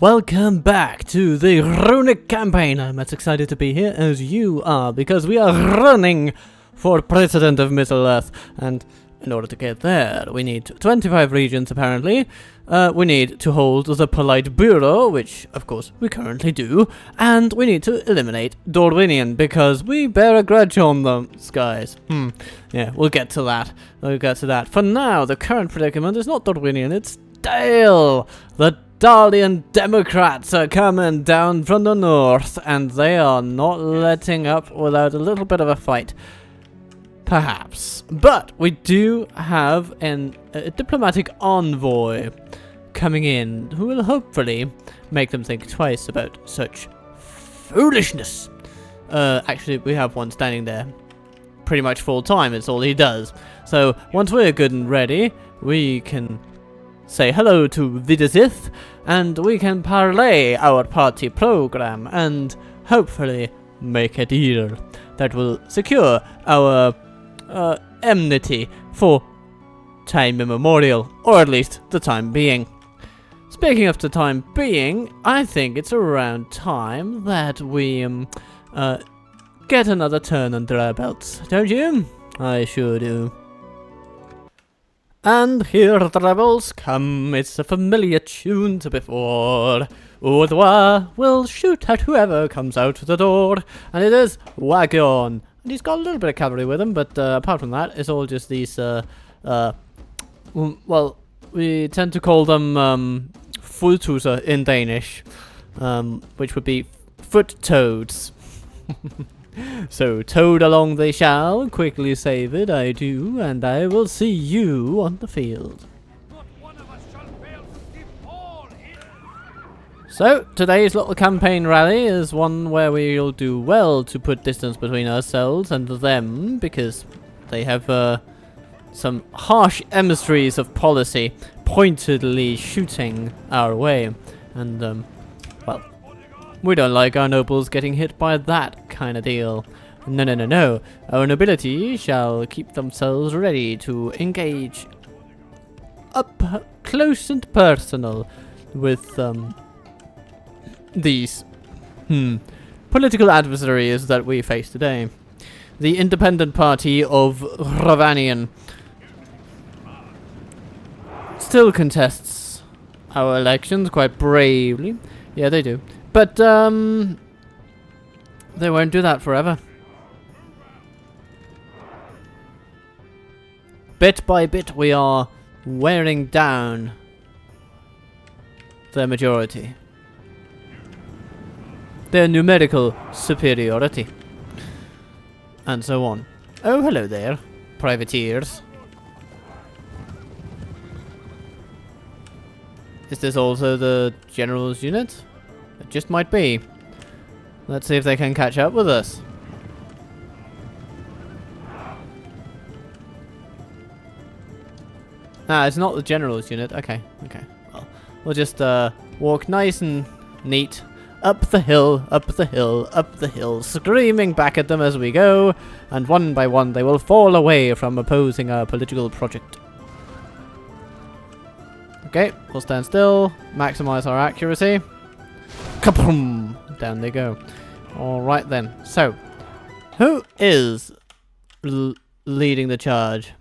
Welcome back to the Rhûnnic campaign. I'm as excited to be here as you are because we are running for President of Middle-earth, and in order to get there we need 25 regions apparently. We need to hold the polite buro, which of course we currently do, and we need to eliminate Dorwinion because we bear a grudge on them, guys. Yeah, we'll get to that. For now, the current predicament is not Dorwinion, it's Dale. The Darwinion Democrats are coming down from the north, and they are not letting up without a little bit of a fight. Perhaps. But we do have a diplomatic envoy coming in who will hopefully make them think twice about such foolishness. Actually, we have one standing there pretty much full time. It's all he does. So once we're good and ready, we can say hello to Vindsvept, and we can parlay our party program and hopefully make a deal that will secure our enmity for time immemorial, or at least the time being. Speaking of the time being, I think it's around time that we get another turn under our belts, don't you? I sure do. And here the rebels come, it's a familiar tune to before. Oudwa will shoot at whoever comes out the door, and it is Wagon. And he's got a little bit of cavalry with him, but apart from that, it's all just these, well, we tend to call them Fulltuser in Danish, which would be foot toads. So, toad along they shall, quickly save it, I do, and I will see you on the field. So, today's little campaign rally is one where we'll do well to put distance between ourselves and them, because they have some harsh emissaries of policy pointedly shooting our way, and well, we don't like our nobles getting hit by that kind of deal. No. Our nobility shall keep themselves ready to engage up close and personal with these political adversaries that we face today. The independent party of Rhûnnic still contests our elections quite bravely. Yeah, they do. But, they won't do that forever. Bit by bit, we are wearing down their majority. Their numerical superiority. And so on. Oh, hello there, privateers. Is this also the general's unit? It just might be. Let's see if they can catch up with us. Ah, it's not the general's unit. Okay. Well, we'll just walk nice and neat up the hill, screaming back at them as we go, and one by one they will fall away from opposing our political project. Okay, we'll stand still, maximize our accuracy. Kaboom! Down they go. Alright then. So, who is leading the charge?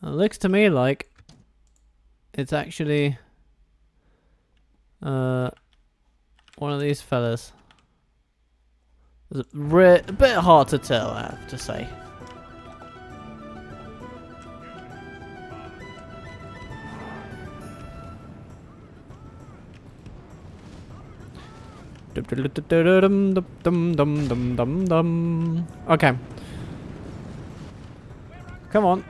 It looks to me like it's actually one of these fellas. It's a bit hard to tell, I have to say. Okay. Come on.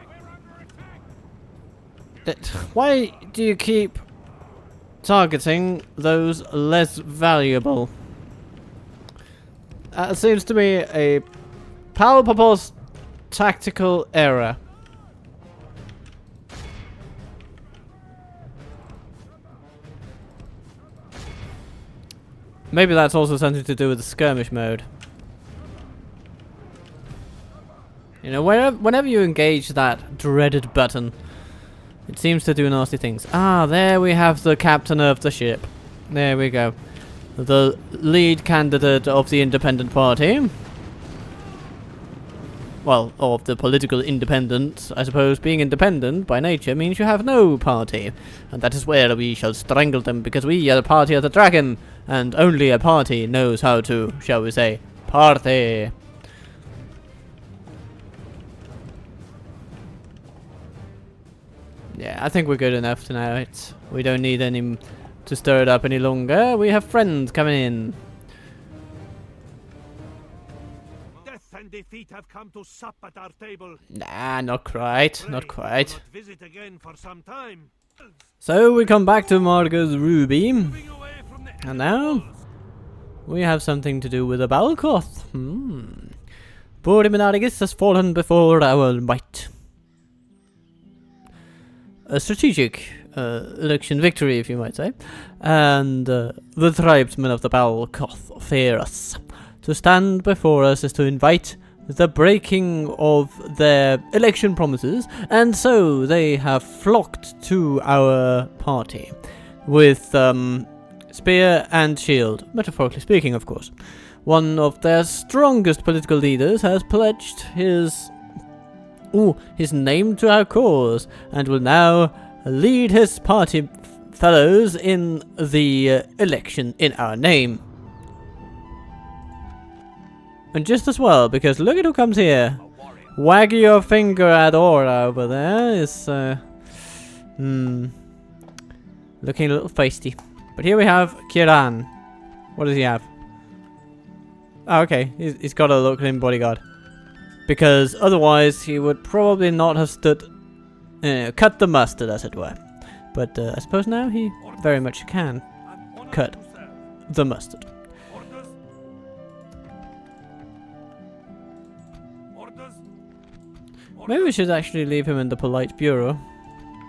Why do you keep targeting those less valuable? It seems to be a palpable tactical error. Maybe that's also something to do with the skirmish mode. You know, whenever you engage that dreaded button, It seems to do nasty things. Ah, there we have the captain of the ship. There we go. The lead candidate of the independent party. Well, of the political independence, I suppose. Being independent by nature means you have no party. And that is where we shall strangle them, because we are the party of the dragon. And only a party knows how to, shall we say, party. Yeah, I think we're good enough tonight. We don't need any to stir it up any longer. We have friends coming in. Death and defeat have come to sup at our table. Nah, not quite. Not quite. Not visit again for some time. So we come back to Margot's Ruby. And now we have something to do with a Balkoth. Buriminarigis has fallen before our might. A strategic election victory, if you might say. And the tribesmen of the Balkoth fear us. To stand before us is to invite the breaking of their election promises, and so they have flocked to our party with spear and shield, metaphorically speaking, of course. One of their strongest political leaders has pledged his name to our cause, and will now lead his party fellows in the election in our name. And just as well, because look at who comes here. Waggy your finger at Aura over there is looking a little feisty. But here we have Kiran. What does he have? Oh, okay, he's got a local bodyguard. Because otherwise he would probably not have stood, cut the mustard, as it were. But I suppose now he very much can cut the mustard. Maybe we should actually leave him in the polite bureau.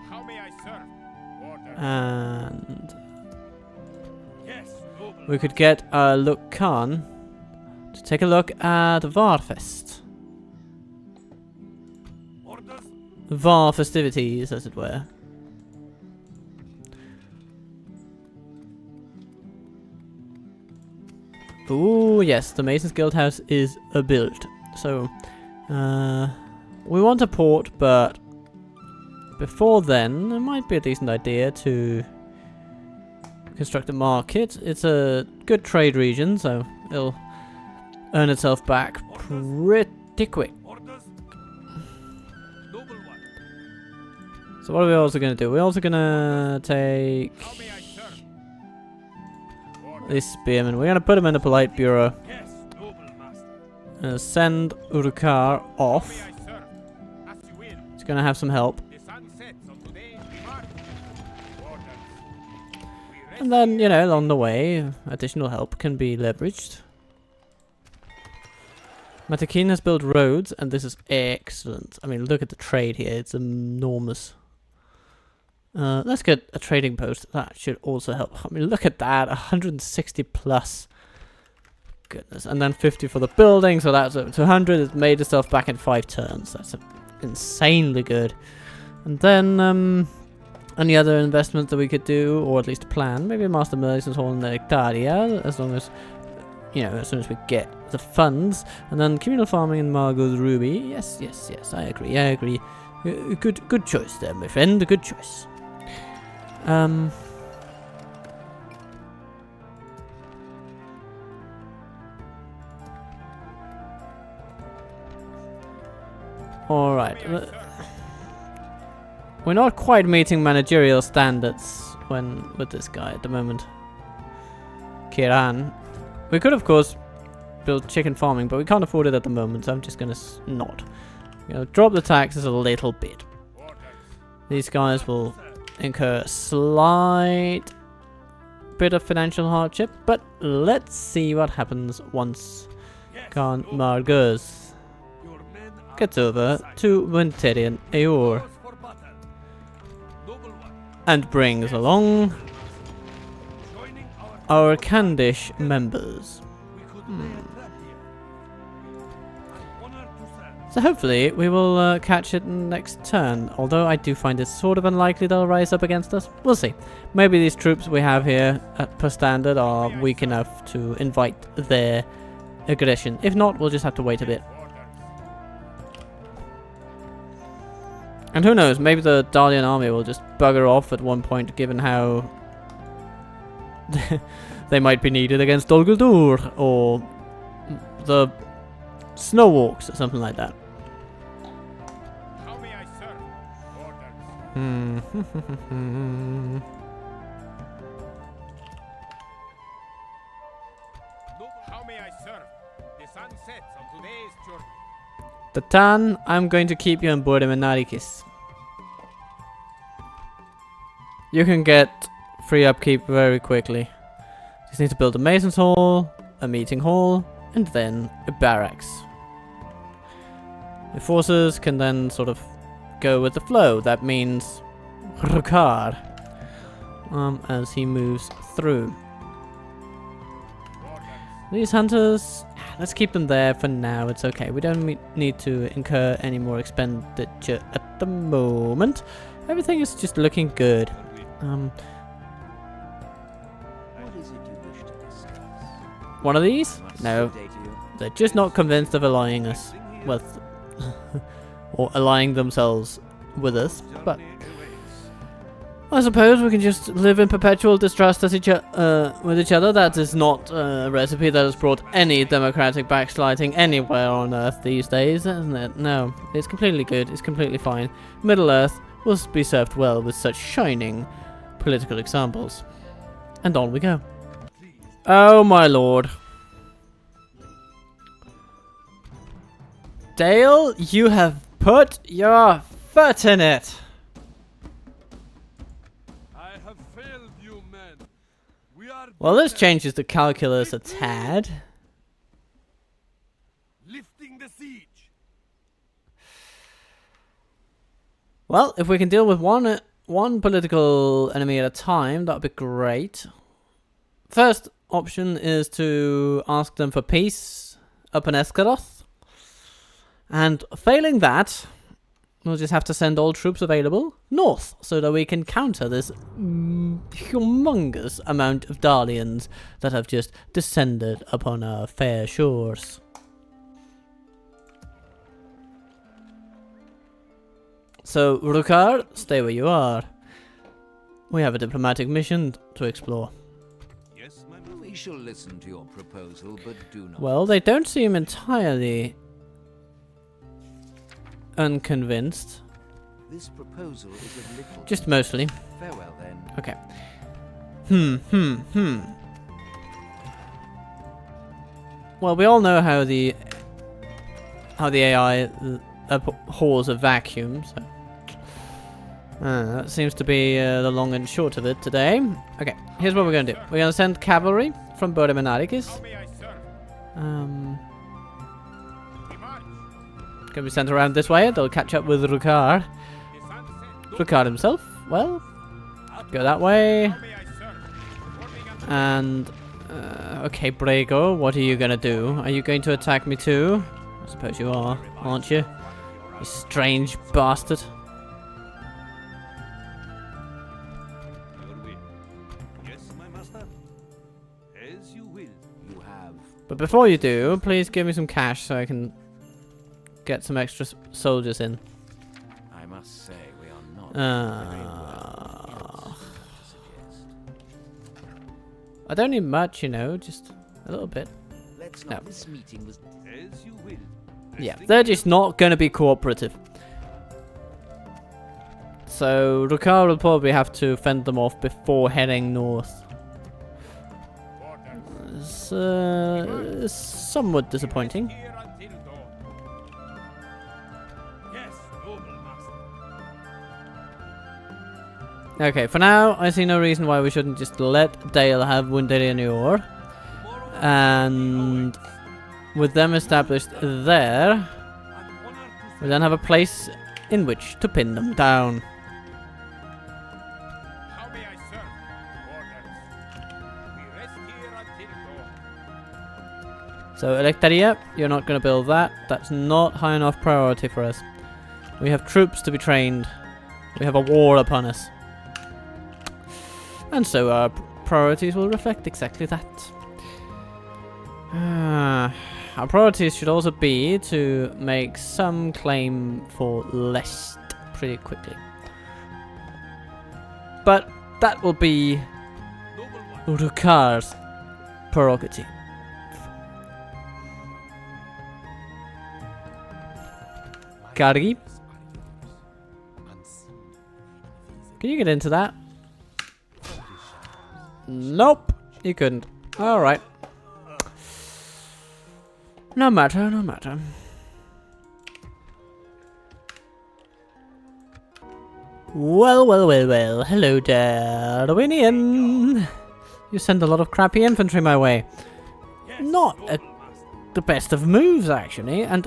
How may I serve? And Yes, we could get Luk Khan to take a look at Varfest. Var festivities, as it were. Ooh, yes, the Mason's Guild House is a build. So, we want a port, but before then, it might be a decent idea to construct a market. It's a good trade region, so it'll earn itself back pretty quick. So what are we also going to do? We're also going to take these spearmen. We're going to put them in the polite bureau. Send Urukar off. He's going to have some help. And then, you know, along the way, additional help can be leveraged. Matakin has built roads, and this is excellent. I mean, look at the trade here. It's enormous. Let's get a trading post. That should also help. I mean, look at that. 160 plus. Goodness. And then 50 for the building. So that's up to 100. It's made itself back in 5 turns. That's insanely good. And then, any other investments that we could do, or at least plan. Maybe a Master Merchant's Hall in Nectaria, as long as, you know, as soon as we get the funds. And then communal farming in Margot's Ruby. Yes, yes, yes. I agree. I agree. Good choice there, my friend. Good choice. Alright. We're not quite meeting managerial standards with this guy at the moment. Kiran. We could, of course, build chicken farming, but we can't afford it at the moment, so I'm just gonna not. You know, drop the taxes a little bit. These guys will incur a slight bit of financial hardship, but let's see what happens once Khan Margus gets over to Vinterian Eor and brings along our Candish members. So hopefully we will catch it next turn, although I do find it sort of unlikely they'll rise up against us. We'll see. Maybe these troops we have here per standard are weak enough to invite their aggression. If not, we'll just have to wait a bit. And who knows, maybe the Darlian army will just bugger off at one point, given how they might be needed against Dol Guldur or the Snow Walks or something like that. How may I serve? How may I serve? The sun sets on today's journey. Tatan, I'm going to keep you on board in Menarikis. You can get free upkeep very quickly. Just need to build a mason's hall, a meeting hall, and then a barracks. The forces can then sort of go with the flow. That means Rukar as he moves through. These hunters, let's keep them there for now. It's okay. We don't need to incur any more expenditure at the moment. Everything is just looking good. One of these? No. They're just not convinced of allying us with or allying themselves with us, but I suppose we can just live in perpetual distrust with each other. That is not a recipe that has brought any democratic backsliding anywhere on Earth these days, isn't it? No, it's completely good. It's completely fine. Middle Earth will be served well with such shining political examples. And on we go. Oh my lord. Dale, you have put your foot in it. I have failed you, men. We are Well, this changes the calculus a tad. lifting the siege. Well, if we can deal with one political enemy at a time, that would be great. First option is to ask them for peace up in Escaroth. And failing that, we'll just have to send all troops available north so that we can counter this humongous amount of Darlians that have just descended upon our fair shores. So, Rukar, stay where you are. We have a diplomatic mission to explore. Yes, my We shall listen to your proposal, but do not. Well, they don't seem entirely unconvinced. This proposal is of little. Just mostly. Farewell then. Okay. Well, we all know how the AI abhors a vacuum, so that seems to be the long and short of it today. Okay, here's what we're going to do. We're going to send cavalry from Buro Menarikis. How may I serve? We march. Can be sent around this way. They'll catch up with Rukar. The sun sets. Rukar himself, well, go that way. How may I serve? Reporting at And, okay, Brago, what are you going to do? Are you going to attack me too? I suppose you are, aren't you? You strange bastard. your will. Yes, my master. As you will. You have. But before you do, please give me some cash so I can get some extra soldiers in. I must say we are not. I don't need much, you know, just a little bit. Let's No. not. This meeting was. As you will. Yeah, they're just not going to be cooperative. So, Rukar will probably have to fend them off before heading north. It's somewhat disappointing. Here until dawn. Yes, noble master. Okay, for now, I see no reason why we shouldn't just let Dale have Wunderianur. And with them established there, we then have a place in which to pin them down. How may I serve? Orders. We rest here until dawn. So Electaria, you're not going to build that. That's not high enough priority for us. We have troops to be trained. We have a war upon us. And so our priorities will reflect exactly that. Our priorities should also be to make some claim for Lest pretty quickly. But that will be Urukar's prerogative. Kari? Can you get into that? Nope, you couldn't. Alright. No matter, no matter. Well, well, well, well. Hello there, Dorwinion. You send a lot of crappy infantry my way. Not the best of moves, actually. And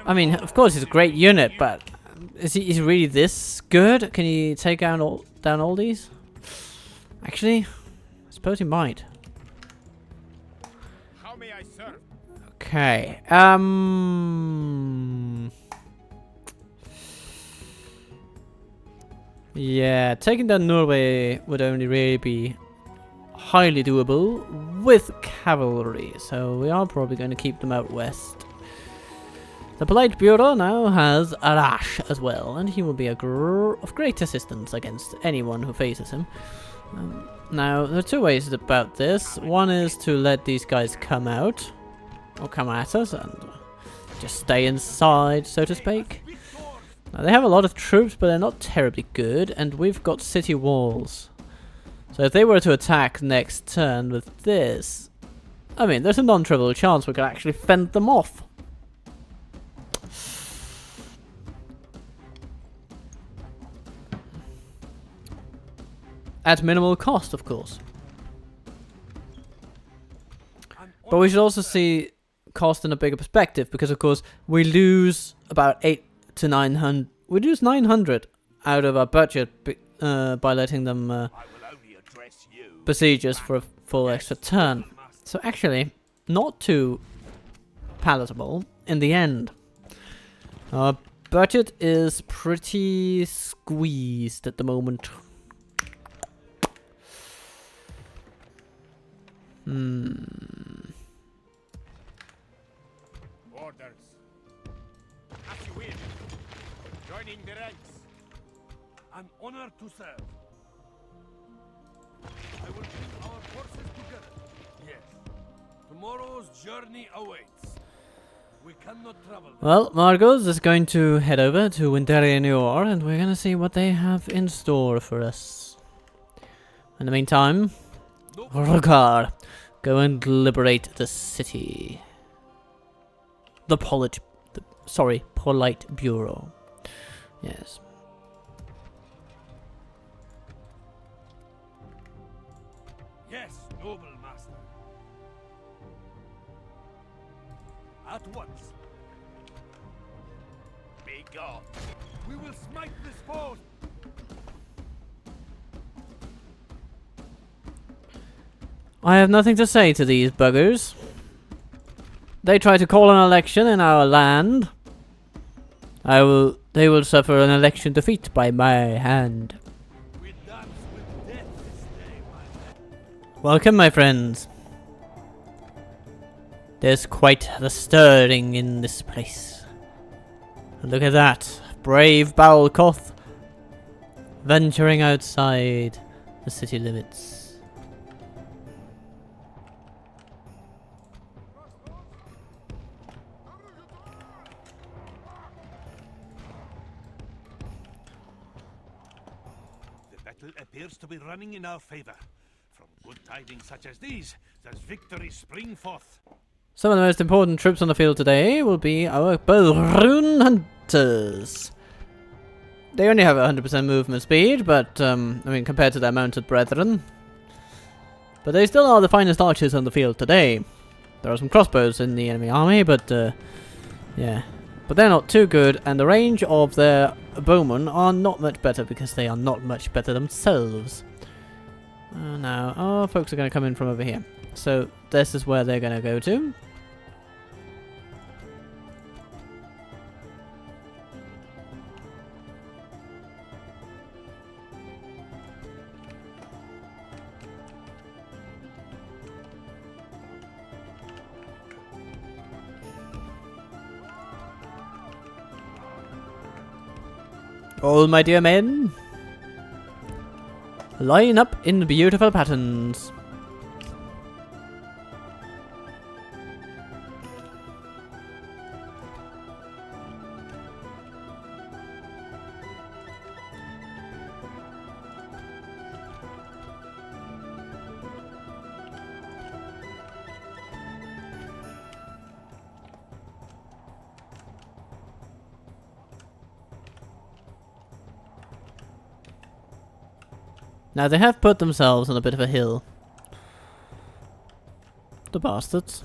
I mean, of course, he's a great unit, but is he really this good? Can he take down all these? Actually, I suppose he might. How may I serve? Okay. Yeah, taking down Norway would only really be highly doable with cavalry, so we are probably going to keep them out west. The polite bureau now has Arash as well, and he will be of great assistance against anyone who faces him. Now, there are two ways about this. One is to let these guys come out, or come at us, and just stay inside, so to speak. Now, they have a lot of troops, but they're not terribly good, and we've got city walls. So if they were to attack next turn with this, I mean, there's a non-trivial chance we could actually fend them off. At minimal cost, of course. But we should also see cost in a bigger perspective, because of course we lose about 800 to 900. We lose 900 out of our budget by letting them besiege us for a full extra turn. So actually, not too palatable in the end. Our budget is pretty squeezed at the moment. Orders. As you will. Joining the ranks. An honor to serve. I will bring our forces together. Yes. Tomorrow's journey awaits. We cannot travel. Well, Margos is going to head over to Winterreunion, and we're going to see what they have in store for us. In the meantime, Rukar, go and liberate the city. The polite bureau. Yes. Yes, noble master. At once. Be gone. We will smite this foe. I have nothing to say to these buggers. They try to call an election in our land. They will suffer an election defeat by my hand. We dance with death this day, my man. Welcome, my friends. There's quite the stirring in this place. Look at that. Brave Bowlcoth venturing outside the city limits. The battle appears to be running in our favor. From good tidings such as these, does victory spring forth. Some of the most important troops on the field today will be our Rhûn hunters. They only have 100% movement speed, but, I mean, compared to their mounted brethren. But they still are the finest archers on the field today. There are some crossbows in the enemy army, but, yeah. But they're not too good, and the range of their bowmen are not much better, because they are not much better themselves. No. Oh, folks are going to come in from over here. So this is where they're going to go to. All my dear men, line up in beautiful patterns. Now they have put themselves on a bit of a hill. The bastards.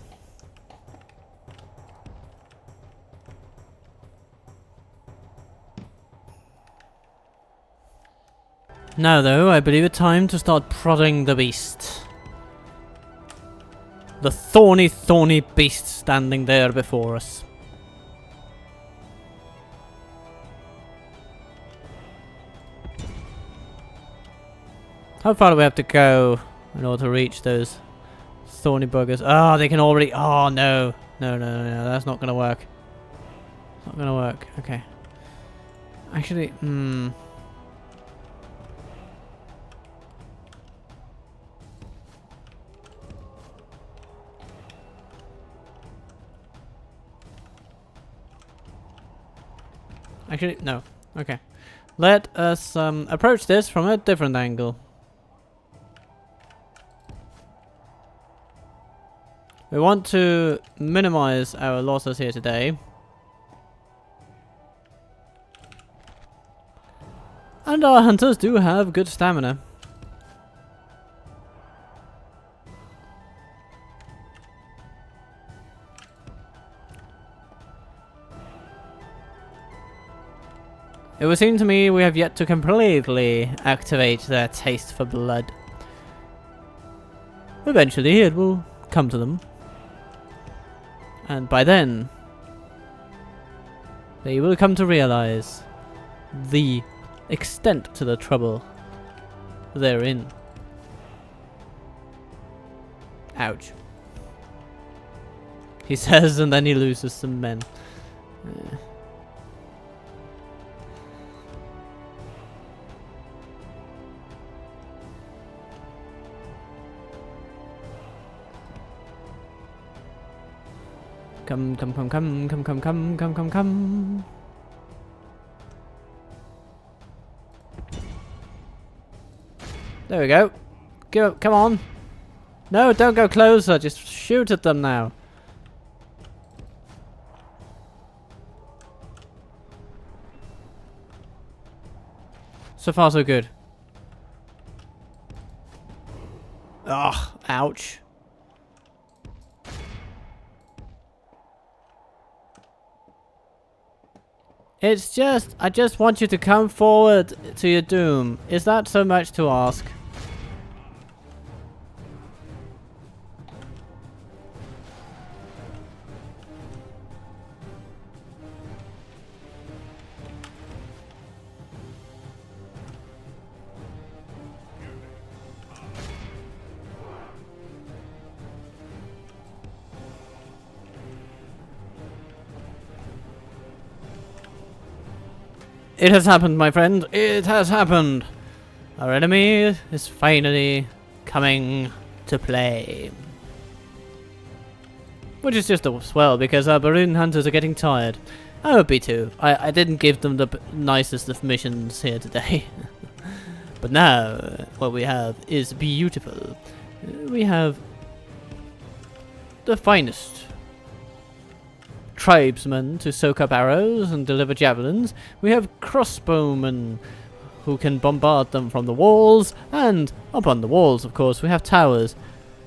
Now though, I believe it's time to start prodding the beast. The thorny, thorny beast standing there before us. How far do we have to go in order to reach those thorny buggers? Oh, they can already... Oh, no. No, no, no, no. That's not going to work. It's not going to work. Okay. Actually, Actually, no. Okay. Let us approach this from a different angle. We want to minimize our losses here today. And our hunters do have good stamina. It would seem to me we have yet to completely activate their taste for blood. Eventually it will come to them. And by then, they will come to realize the extent to the trouble they're in. Ouch. He says, and then he loses some men. Come, come, come, come, come, come, come, come, come, come. There we go. Go, come on. No, don't go closer. Just shoot at them now. So far, so good. Ugh, ouch. It's just, I just want you to come forward to your doom. Is that so much to ask? It has happened, my friend. It has happened. Our enemy is finally coming to play. Which is just as well, because our balloon hunters are getting tired. I would be too. I didn't give them the nicest of missions here today. But now, what we have is beautiful. We have the finest tribesmen to soak up arrows and deliver javelins. We have crossbowmen who can bombard them from the walls, and up on the walls, of course, we have towers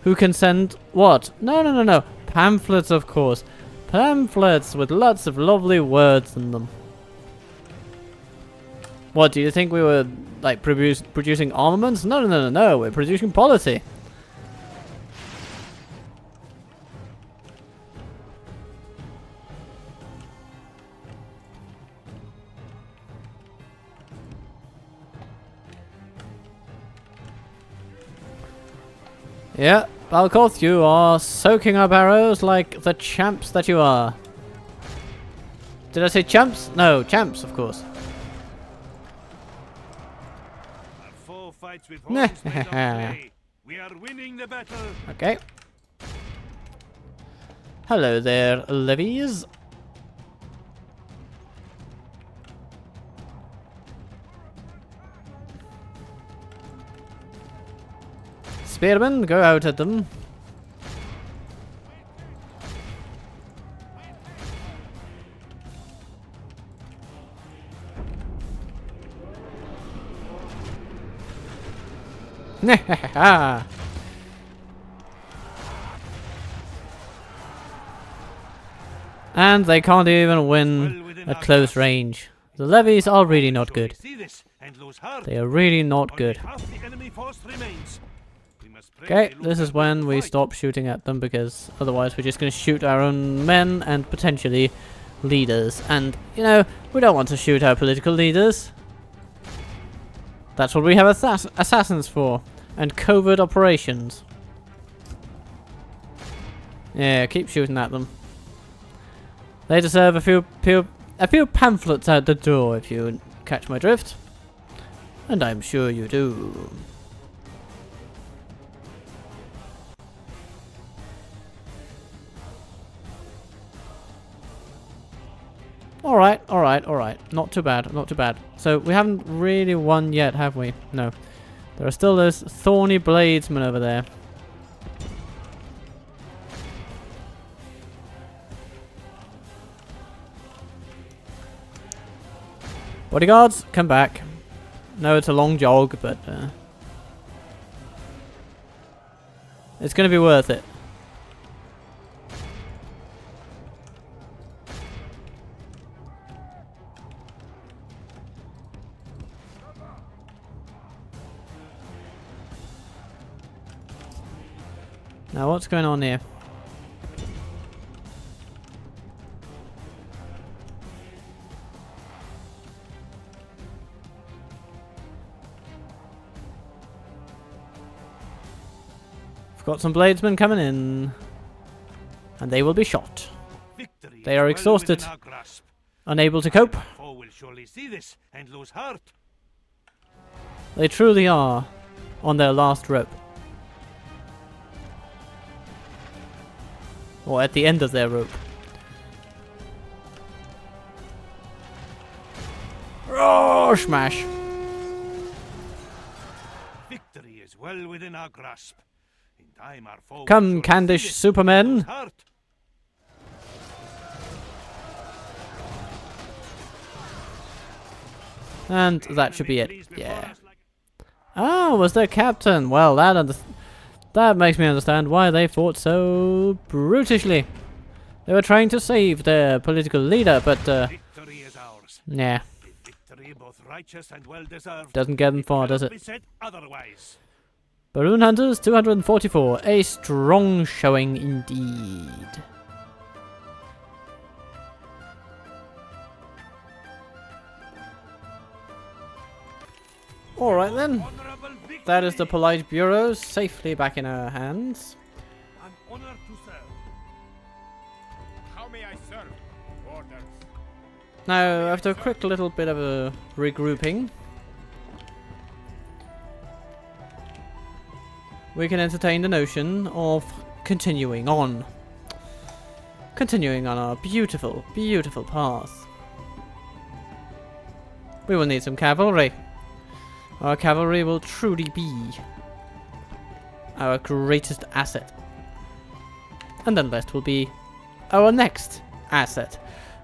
who can send what? No, no, no, no. Pamphlets, of course. Pamphlets with lots of lovely words in them. What, do you think we were, like, producing armaments? No, no, no, no, no. We're producing policy. Yeah, Balkoth, you are soaking up arrows like the champs that you are. Did I say champs? No, champs, of course. Our foe fights with horns made of clay. We are winning the battle. Okay. Hello there, levies. Spearmen, go out at them. And they can't even win at close range. The levies are really not good. They are really not good. Okay, this is when we stop shooting at them, because otherwise we're just going to shoot our own men and potentially leaders. And, you know, we don't want to shoot our political leaders. That's what we have assassins for. And covert operations. Yeah, keep shooting at them. They deserve a few pamphlets out the door, if you catch my drift. And I'm sure you do. Alright, alright, alright. Not too bad, not too bad. So, we haven't really won yet, have we? No. There are still those thorny bladesmen over there. Bodyguards, come back. No, it's a long jog, but it's going to be worth it. Now, what's going on here? We've got some bladesmen coming in, and they will be shot. They are exhausted, unable to cope. They truly are on their last rope. Or at the end of their rope. Oh, smash! Victory is well within our grasp. In time our foe Come, Candish Supermen! And that should be it. Yeah. Oh, was their captain? Well, that makes me understand why they fought so brutishly. They were trying to save their political leader, but Victory is ours. nah. Victory both righteous and well deserved. Doesn't get them far, does it? Be said otherwise. Baroon Hunters 244. A strong showing indeed. Alright then. That is the polite bureau safely back in our hands. An honor to serve. How may I serve? Orders. Now, after a quick little bit of a regrouping, we can entertain the notion of continuing on. Continuing on our beautiful, beautiful path. We will need some cavalry. Our cavalry will truly be our greatest asset. And then rest will be our next asset.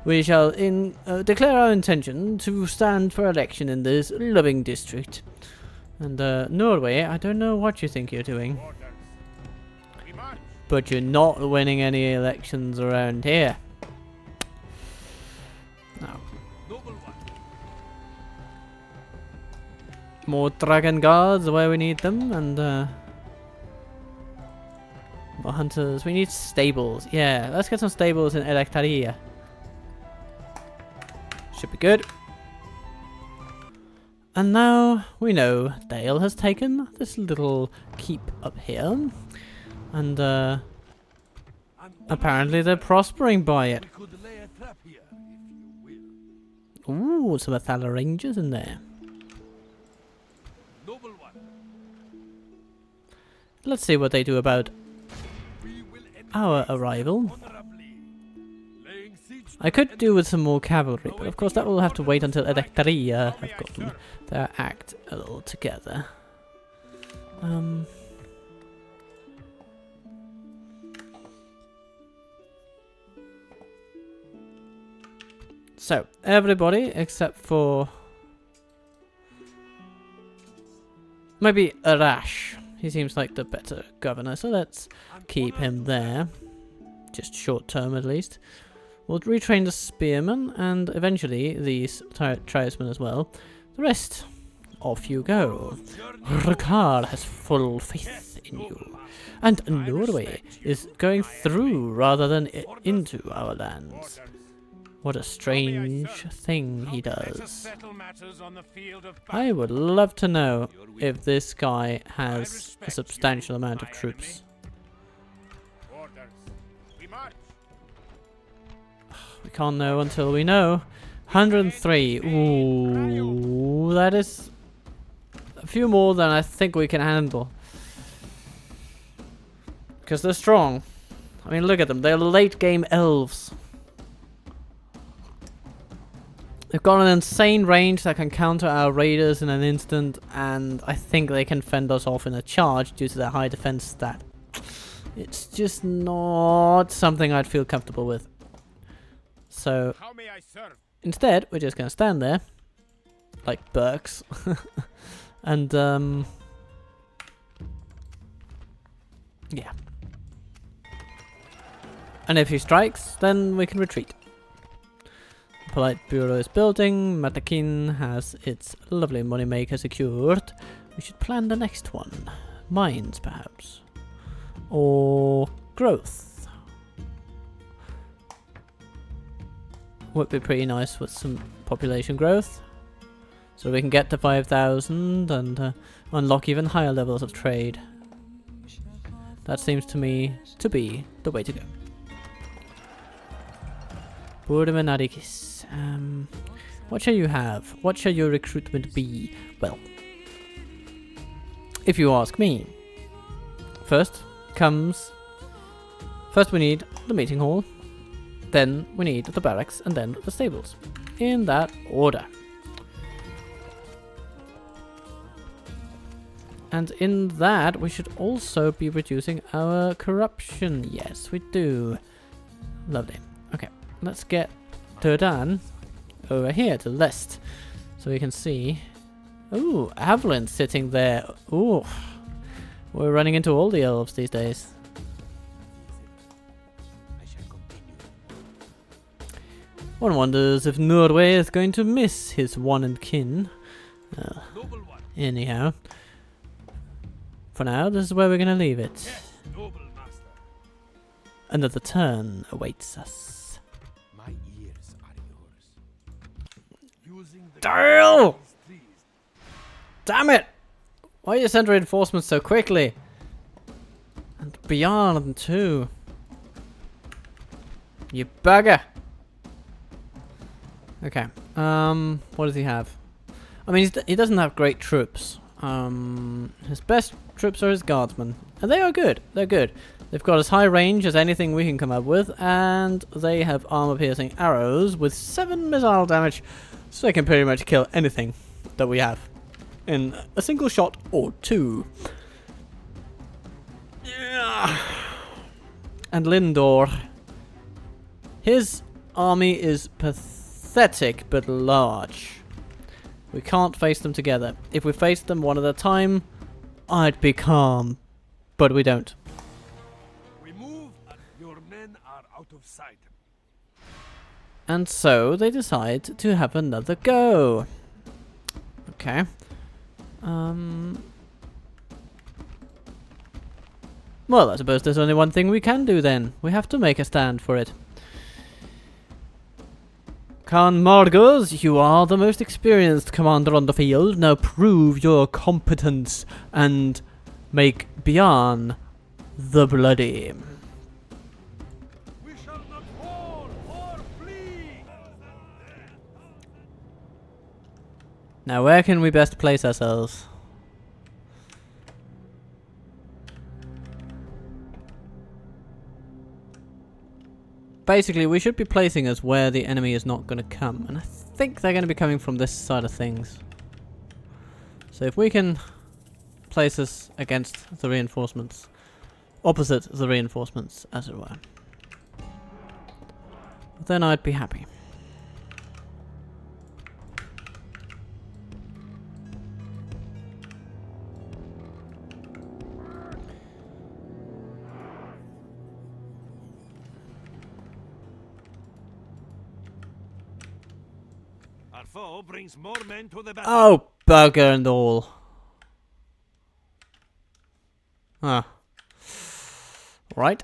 We shall declare our intention to stand for election in this loving district. And Norway, I don't know what you think you're doing, Orders. We march. but you're not winning any elections around here. No. Noble one. more dragon guards where we need them, and more hunters. We need stables. Yeah, let's get some stables in Electaria. Should be good. And now we know Dale has taken this little keep up here, and apparently they're prospering by it. We could lay a trap here, if you will. Ooh, some Athala Rangers in there. Noble one. Let's see what they do about We will our arrival. honorably. Laying siege to I could do with some more cavalry, but of course that will have to wait until Electaria have gotten their act a little together. So, everybody except for maybe Arash. He seems like the better governor, so let's keep him there. Just short term at least. We'll retrain the spearmen and eventually these tribesmen as well. The rest, off you go. Rukar has full faith in you. And Norway is going through rather than into our lands. What a strange thing he does. I would love to know if this guy has a substantial amount of troops. We can't know until we know. 103. Ooh, that is a few more than I think we can handle. Because they're strong. I mean, look at them. They're late game elves. They've got an insane range that can counter our raiders in an instant, and I think they can fend us off in a charge due to their high defense stat. It's just not something I'd feel comfortable with. So, instead, we're just going to stand there, like Burks, and, yeah. And if he strikes, then we can retreat. Polite Bureau is building, Matakin has its lovely moneymaker secured. We should plan the next one. Mines, perhaps. Or growth. Would be pretty nice with some population growth. So we can get to 5,000 and unlock even higher levels of trade. That seems to me to be the way to go. Burdemanadikis. What shall you have? What shall your recruitment be? Well, if you ask me, first we need the meeting hall, then we need the barracks, and then the stables. In that order. And in that, we should also be reducing our corruption. Yes, we do. Lovely. Okay, let's get Turdan over here to the left, so we can see. Ooh, Avalon sitting there. Ooh, we're running into all the elves these days. One wonders if Norway is going to miss his one and kin. Anyhow, for now, this is where we're going to leave it. Another turn awaits us. My ears are yours. Dale! Damn it! Why you send reinforcements so quickly? And beyond too. You bugger! Okay. What does he have? I mean, he doesn't have great troops. His best troops are his guardsmen, and they are good. They're good. They've got as high range as anything we can come up with, and they have armor-piercing arrows with 7 missile damage, so they can pretty much kill anything that we have in a single shot or 2. Yeah. And Lindor, his army is pathetic but large. We can't face them together. If we face them one at a time, I'd be calm, but we don't. We move, and your men are out of sight. And so they decide to have another go. Okay. Well, I suppose there's only one thing we can do then. We have to make a stand for it. Khan Margos, you are the most experienced commander on the field. Now prove your competence and make Bjorn the Bloody. We shall not fall or flee. Now where can we best place ourselves? Basically, we should be placing us where the enemy is not going to come. And I think they're going to be coming from this side of things. So if we can place us against the reinforcements, opposite the reinforcements, as it were, then I'd be happy. Our foe brings more men to the battle. Oh, bugger and all. Ah. Right.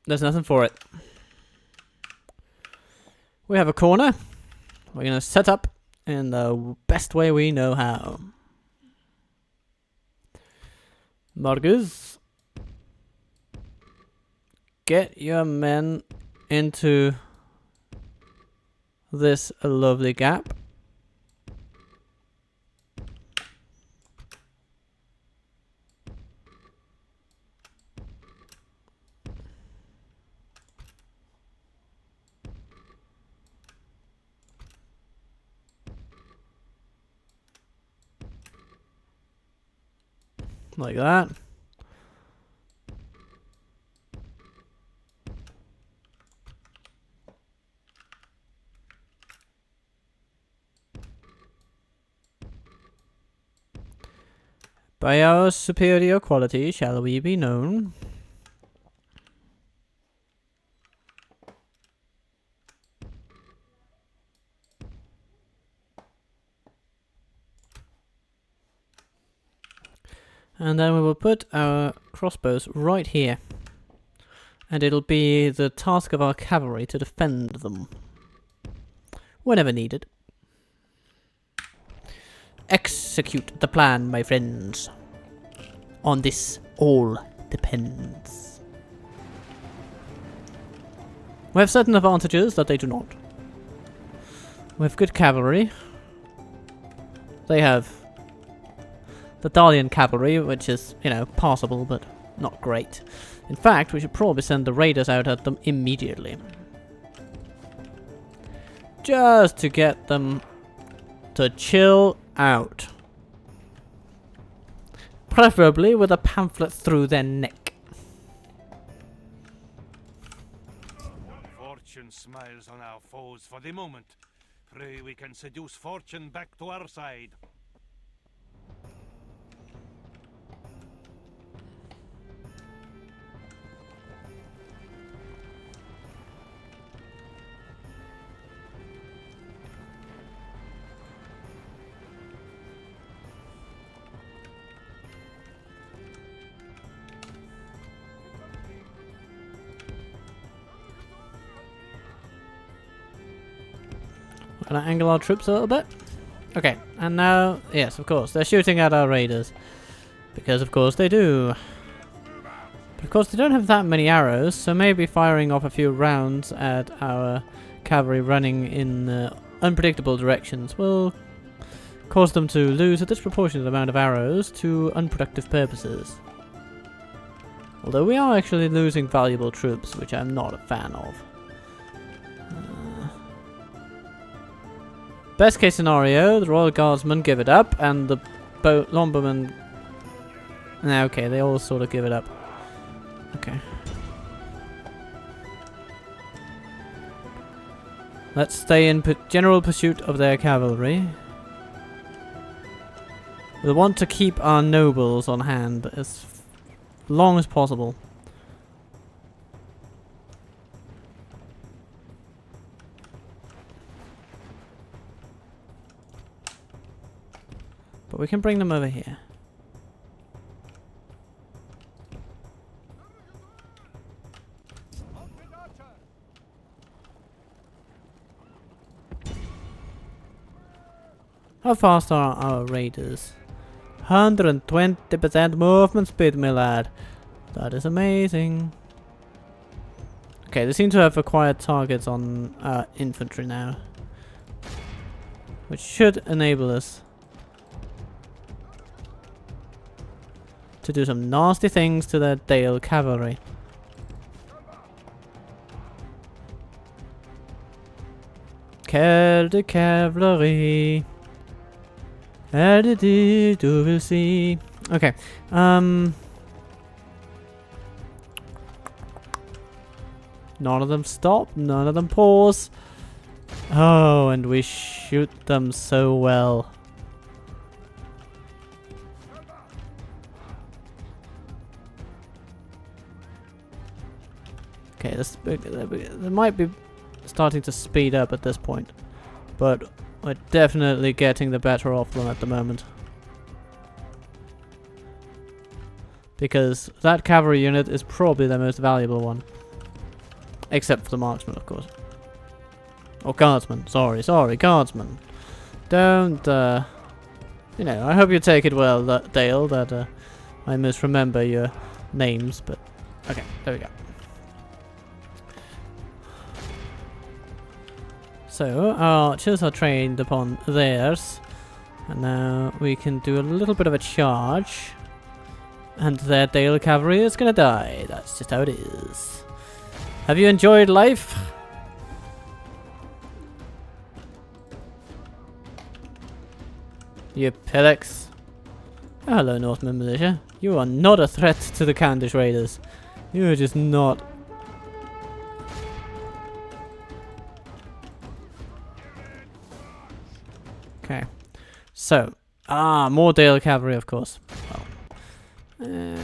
There's nothing for it. We have a corner. We're going to set up in the best way we know how. Margus, get your men into this lovely gap. Like that. By our superior quality shall we be known. And then we will put our crossbows right here. And it'll be the task of our cavalry to defend them. Whenever needed. Execute the plan, my friends. On this, all depends. We have certain advantages that they do not. We have good cavalry. They have the Dorwinion cavalry, which is, you know, passable, but not great. In fact, we should probably send the raiders out at them immediately. Just to get them to chill out. Preferably with a pamphlet through their neck. Fortune smiles on our foes for the moment. Pray we can seduce fortune back to our side. Gonna angle our troops a little bit. Okay, and now, yes, of course, they're shooting at our raiders. Because of course they do. But of course they don't have that many arrows, so maybe firing off a few rounds at our cavalry running in unpredictable directions will cause them to lose a disproportionate amount of arrows to unproductive purposes. Although we are actually losing valuable troops, which I'm not a fan of. Best case scenario, the Royal Guardsmen give it up, and the Lumbermen... Nah, okay, they all sort of give it up. Okay. Let's stay in general pursuit of their cavalry. We want to keep our nobles on hand as long as possible. But we can bring them over here. How fast are our raiders? 120% movement speed, my lad. That is amazing. Okay, they seem to have acquired targets on infantry now, which should enable us to do some nasty things to their Dale cavalry. Quelle de cavalerie. Du will see. Okay. None of them stop. None of them pause. Oh, and we shoot them so well. Okay, they might be starting to speed up at this point, but we're definitely getting the better of them at the moment. Because that cavalry unit is probably the most valuable one. Except for the marksman, of course. Or guardsman. Sorry, guardsman. Don't, you know, I hope you take it well, Dale, that I misremember your names, but... Okay, there we go. So, our archers are trained upon theirs. And now we can do a little bit of a charge. And their Dale cavalry is gonna die. That's just how it is. Have you enjoyed life? You pillocks. Oh, hello, Northman militia. You are not a threat to the Candish raiders. You are just not. Okay. So, more Dale cavalry, of course. Well,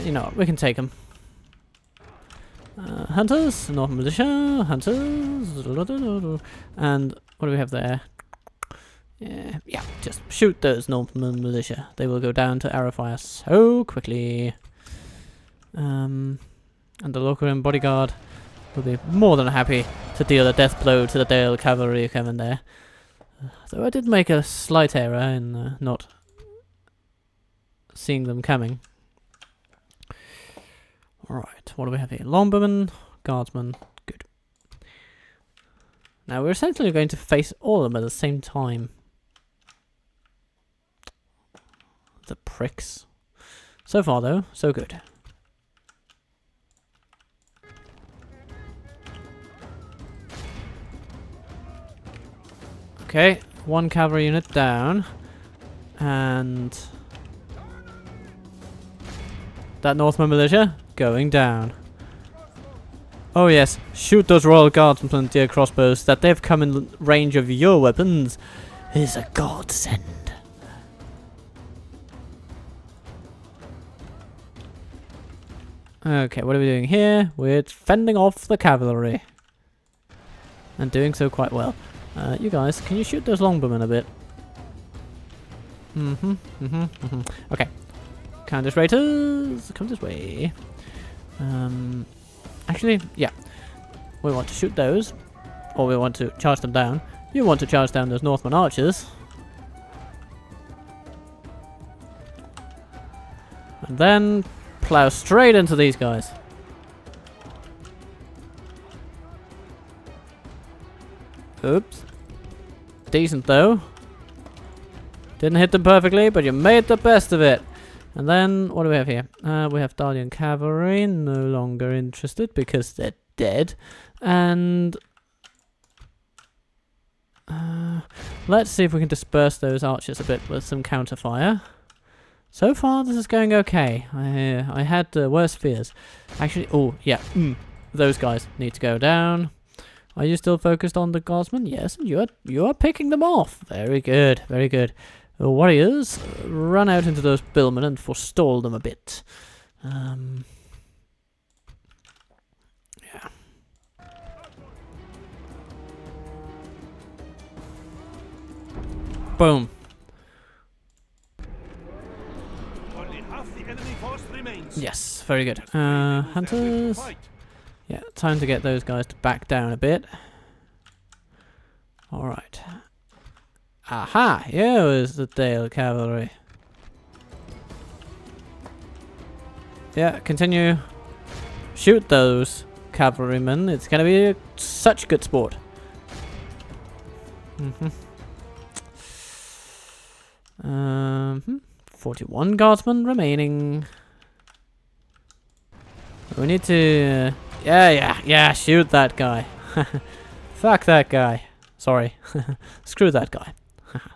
you know what, we can take them. Hunters, Northern militia, hunters, and what do we have there? Yeah, just shoot those Northern militia. They will go down to arrow fire so quickly. And the local bodyguard will be more than happy to deal a death blow to the Dale cavalry coming there. Though I did make a slight error in not seeing them coming. Alright, what do we have here? Longbowmen, guardsmen, good. Now we're essentially going to face all of them at the same time. The pricks. So far though, so good. Okay, one cavalry unit down. And that Northman militia going down. Oh yes, shoot those Royal Guardsmen, dear crossbows. That they've come in range of your weapons is a godsend. Okay, what are we doing here? We're fending off the cavalry. And doing so quite well. You guys, can you shoot those longbowmen a bit? Okay. Candice Raiders, come this way. Actually, yeah. We want to shoot those. Or we want to charge them down. You want to charge down those Northman archers. And then plow straight into these guys. Oops. Decent though. Didn't hit them perfectly, but you made the best of it. And then, what do we have here? We have Darwinion cavalry, no longer interested because they're dead. And let's see if we can disperse those archers a bit with some counterfire. So far, this is going okay. I had worse fears. Actually, oh, yeah. Those guys need to go down. Are you still focused on the guardsmen? Yes, and you are picking them off. Very good, very good. The warriors, run out into those billmen and forestall them a bit. Yeah. Boom. Half the enemy force remains. Yes, very good. Hunters. Yeah, time to get those guys to back down a bit. Alright. Aha! Here is the Dale cavalry. Yeah, continue. Shoot those cavalrymen. It's gonna be such good sport. 41 guardsmen remaining. We need to... yeah, shoot that guy. Fuck that guy. Sorry. Screw that guy.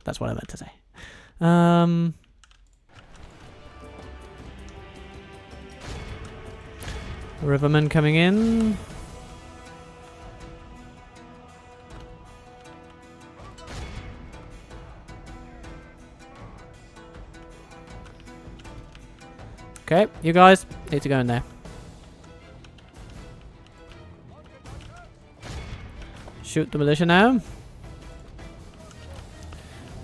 That's what I meant to say. Rivermen coming in. Okay, you guys need to go in there. Shoot the militia now.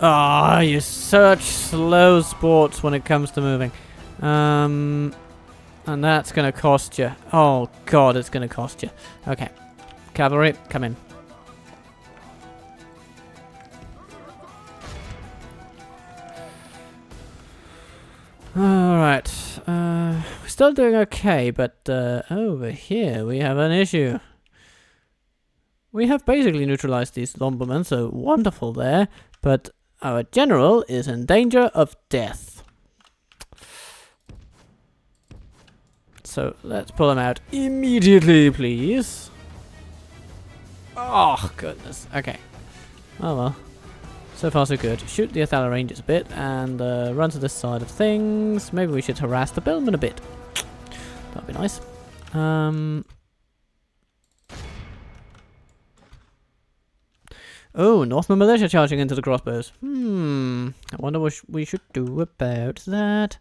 Ah, you're such slow sports when it comes to moving. And that's gonna cost you. Oh god, it's gonna cost you. Okay. Cavalry, come in. Alright. We're still doing okay, but over here we have an issue. We have basically neutralized these lumbermen, so wonderful there, but our general is in danger of death. So let's pull him out immediately, please. Oh, goodness. Okay. Oh well. So far, so good. Shoot the Athala Rangers a bit and run to this side of things. Maybe we should harass the billmen a bit. That'd be nice. Oh, Northman militia charging into the crossbows. I wonder what we should do about that.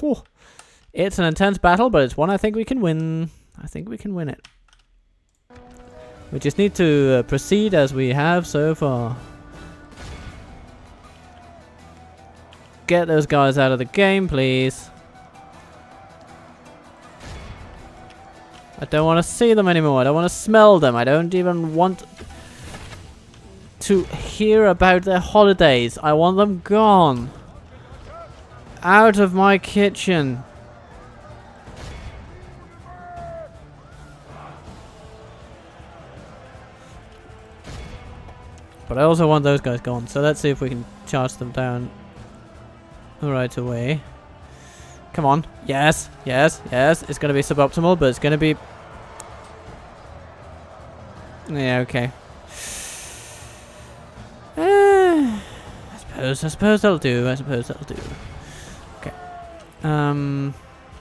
Whew. It's an intense battle, but it's one I think we can win. I think we can win it. We just need to proceed as we have so far. Get those guys out of the game, please. I don't want to see them anymore. I don't want to smell them. I don't even want to hear about their holidays. I want them gone. Out of my kitchen. But I also want those guys gone. So let's see if we can charge them down right away. Come on. Yes, yes, yes. It's going to be suboptimal, but it's going to be... Yeah, okay. I suppose that'll do. I suppose that'll do. Okay. I'm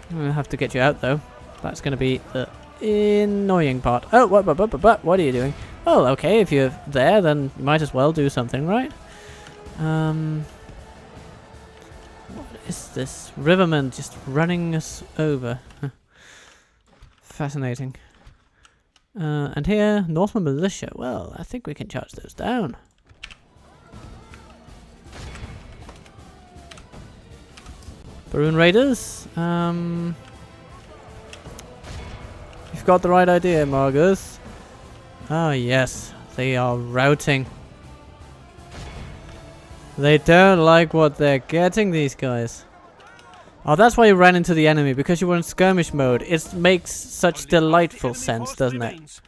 going to have to get you out, though. That's going to be the annoying part. Oh, what are you doing? Oh, okay. If you're there, then you might as well do something, right? What is this? Riverman just running us over. Fascinating. And here, Northman militia. Well, I think we can charge those down. Rhûn raiders. You've got the right idea, Margus. Oh yes, they are routing. They don't like what they're getting, these guys. Oh, that's why you ran into the enemy, because you were in skirmish mode. It makes such delightful sense, doesn't it?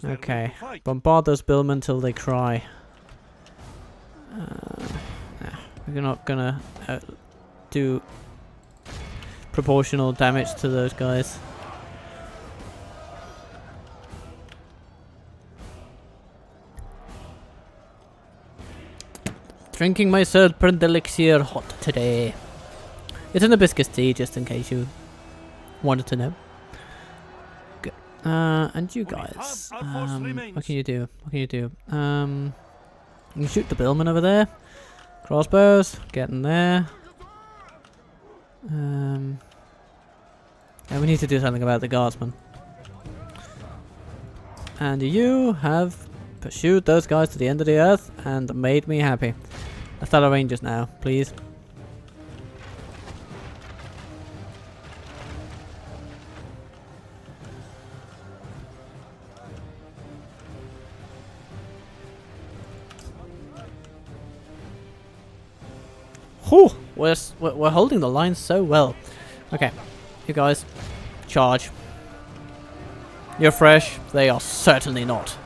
Okay, bombard those billmen till they cry. We're not gonna do proportional damage to those guys. Drinking my serpent elixir hot today. It's an hibiscus tea, just in case you wanted to know. Good. And you guys, what can you do? What can you do? You can shoot the billman over there. Crossbows, get in there. And we need to do something about the guardsmen. And you have pursued those guys to the end of the earth and made me happy. Athala Rangers now, please. Whew, we're holding the line so well. Okay, you guys, charge. You're fresh. They are certainly not.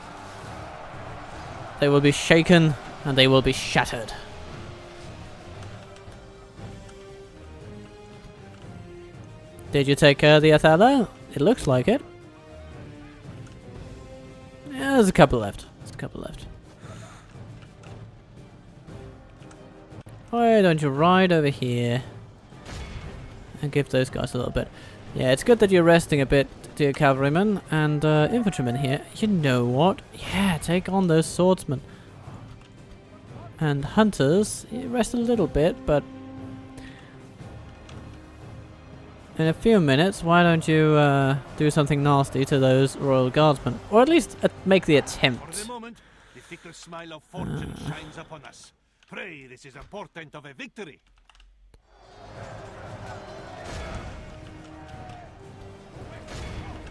They will be shaken and they will be shattered. Did you take care of the Athala? It looks like it. Yeah, there's a couple left. There's a couple left. Why don't you ride over here and give those guys a little bit. Yeah, it's good that you're resting a bit, dear cavalrymen and infantrymen here. You know what? Yeah, take on those swordsmen. And hunters, you rest a little bit, but in a few minutes, why don't you do something nasty to those royal guardsmen? Or at least make the attempt. For the moment, the fickle smile of fortune shines upon us. Pray, this is a portent of a victory.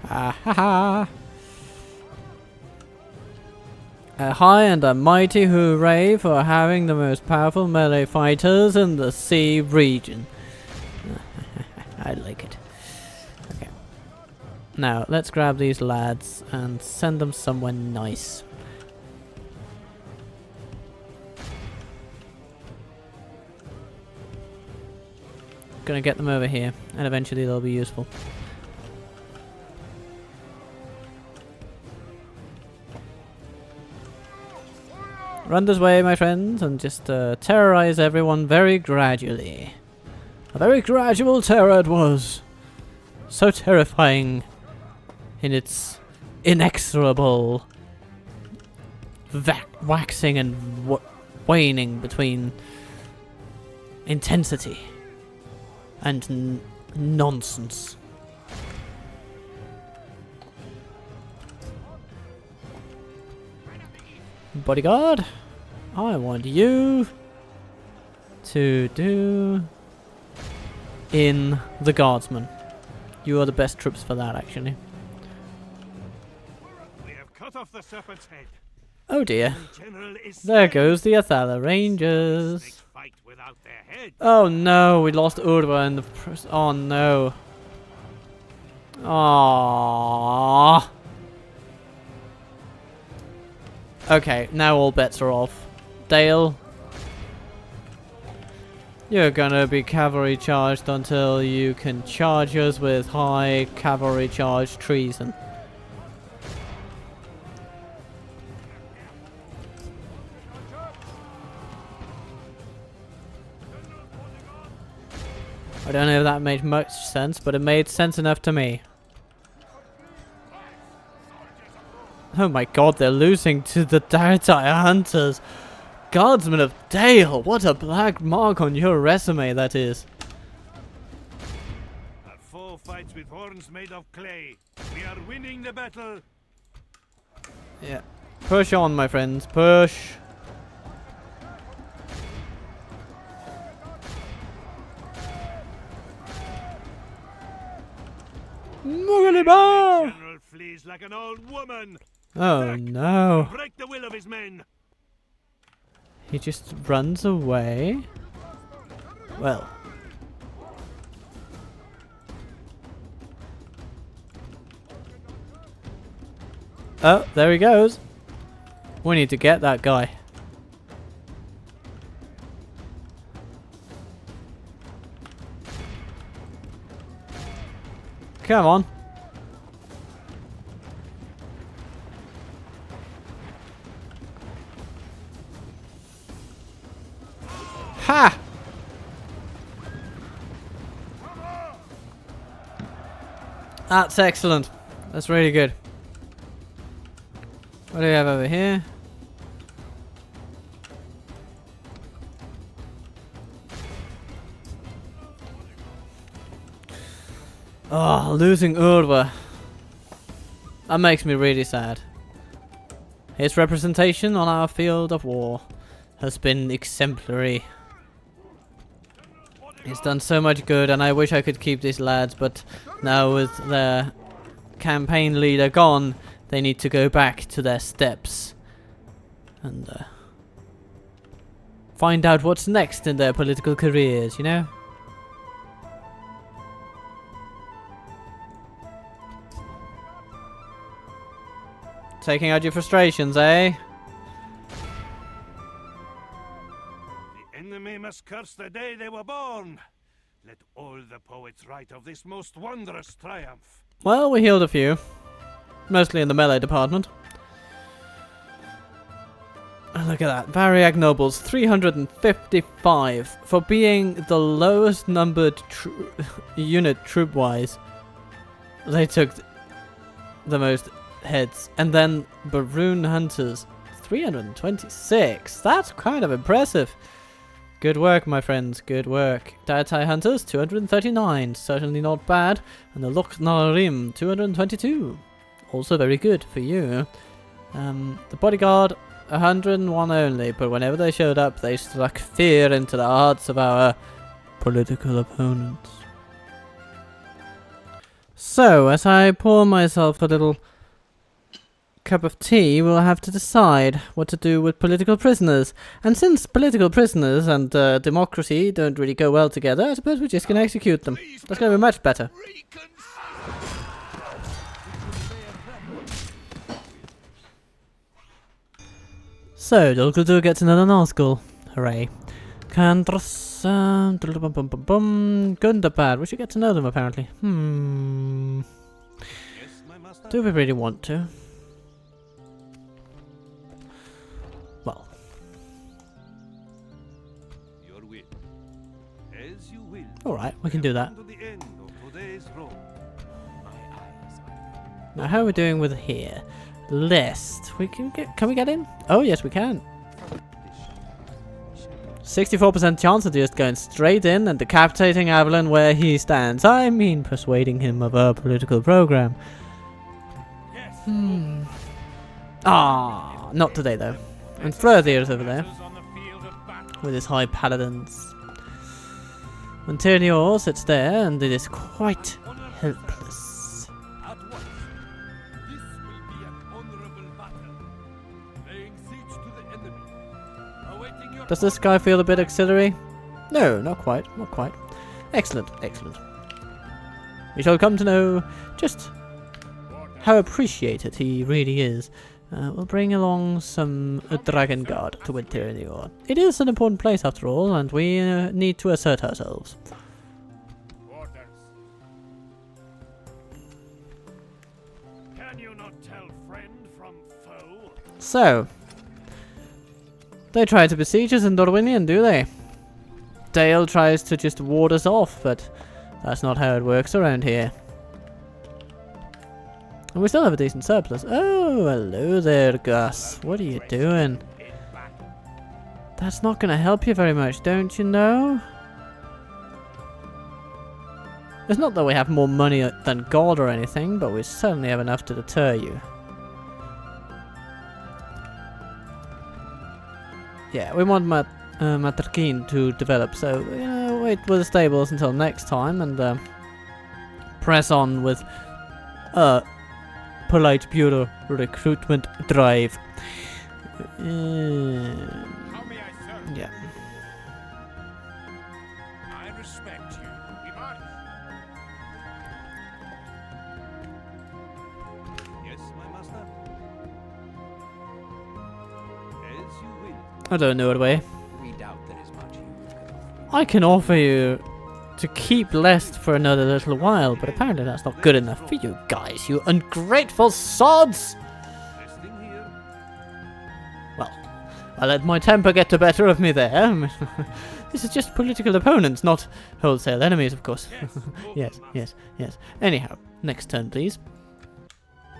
Ah ha ha! A high and a mighty hooray for having the most powerful melee fighters in the sea region. I like it. Okay. Now, let's grab these lads and send them somewhere nice. Gonna get them over here, and eventually they'll be useful. Run this way, my friends, and just terrorize everyone very gradually. A very gradual terror it was. So terrifying in its inexorable waxing and waning between intensity and nonsense. Bodyguard, I want you to do in the guardsman. You are the best troops for that, actually. We have cut off the serpent's head. Oh dear. The general is There goes the Athala Rangers. Snakes fight without their head. Oh no, we lost Urva in the oh no. Aww. Okay, now all bets are off. Dale, you're gonna be cavalry charged until you can charge us with high cavalry charge treason. I don't know if that made much sense, but it made sense enough to me. Oh my god, they're losing to the Dartai Hunters. Guardsmen of Dale, what a black mark on your resume that is. A foe fights with horns made of clay. We are winning the battle. Yeah. Push on, my friends, push. The general flees like an old woman. Oh no. Break the will of his men. He just runs away. Well. Oh, there he goes. We need to get that guy. Come on. Ha! That's excellent. That's really good. What do we have over here? Oh, losing Urva. That makes me really sad. His representation on our field of war has been exemplary. He's done so much good, and I wish I could keep these lads, but now with their campaign leader gone, they need to go back to their steppes and find out what's next in their political careers, you know? Taking out your frustrations, eh? The enemy must curse the day they were born. Let all the poets write of this most wondrous triumph. Well, we healed a few. Mostly in the melee department. And look at that. Variag Nobles, 355. For being the lowest numbered unit troop-wise, they took the most heads. And then Baroon Hunters, 326. That's kind of impressive. Good work, my friends. Good work. Daitai Hunters, 239. Certainly not bad. And the Lok Narim, 222. Also very good for you. The Bodyguard, 101 only. But whenever they showed up, they struck fear into the hearts of our political opponents. So, as I pour myself a little cup of tea, we'll have to decide what to do with political prisoners. And since political prisoners and democracy don't really go well together, I suppose we're just going to execute them. That's going to be much better. So, Dolguldur gets another Nazgul. Hooray. Kandros, Gundabad. We should get to know them, apparently. Do we really want to? Well. Your will. As you will. Alright, we can do that. To the end of today's road. Now, how are we doing with here? List. Can we get in? Oh, yes, we can. 64% chance of just going straight in and decapitating Avalon where he stands. I mean, persuading him of our political program. Ah, not today though. And Frothier over there with his high paladins. And Tyrannior sits there and it is quite helpless. Does this guy feel a bit auxiliary? No, not quite, not quite. Excellent, excellent. We shall come to know just how appreciated he really is. We'll bring along some Dragon Guard to Winternior. It is an important place after all, and we need to assert ourselves. Orders. Can you not tell friend from foe? So, they try to besiege us in Dorwinion, do they? Dale tries to just ward us off, but that's not how it works around here. And we still have a decent surplus. Oh, hello there, Gus. What are you doing? That's not going to help you very much, don't you know? It's not that we have more money than God or anything, but we certainly have enough to deter you. Yeah, we want Matarkin to develop, so wait with the stables until next time and press on with polite bureau recruitment drive. How may I serve? Yeah. I respect you. We march. Yes, my master. As you will. I don't know what way. We doubt there is much you can offer. I can offer you to keep Lest for another little while, but apparently that's not good enough for you guys, you ungrateful sods! Resting here. Well, I let my temper get the better of me there. This is just political opponents, not wholesale enemies, of course. Yes, yes, yes. Anyhow, next turn, please.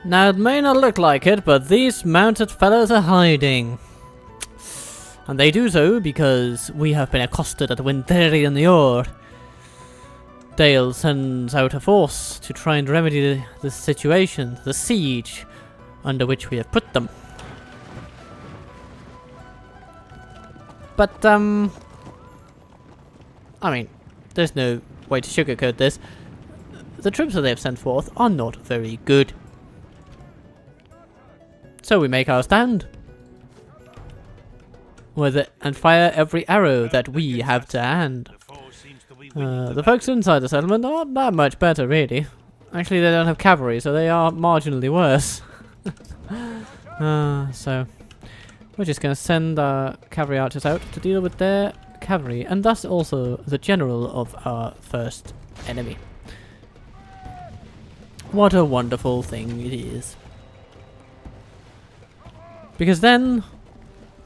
Now, it may not look like it, but these mounted fellows are hiding. And they do so because we have been accosted at Winternior. Dale sends out a force to try and remedy the situation, the siege under which we have put them. But, I mean, there's no way to sugarcoat this. The troops that they have sent forth are not very good. So we make our stand. With it, and fire every arrow that we have to hand. The foe seems to be winning The folks inside the settlement are not that much better, really. Actually, they don't have cavalry, so they are marginally worse. So, we're just going to send our cavalry archers out to deal with their cavalry, and thus also the general of our first enemy. What a wonderful thing it is. Because then,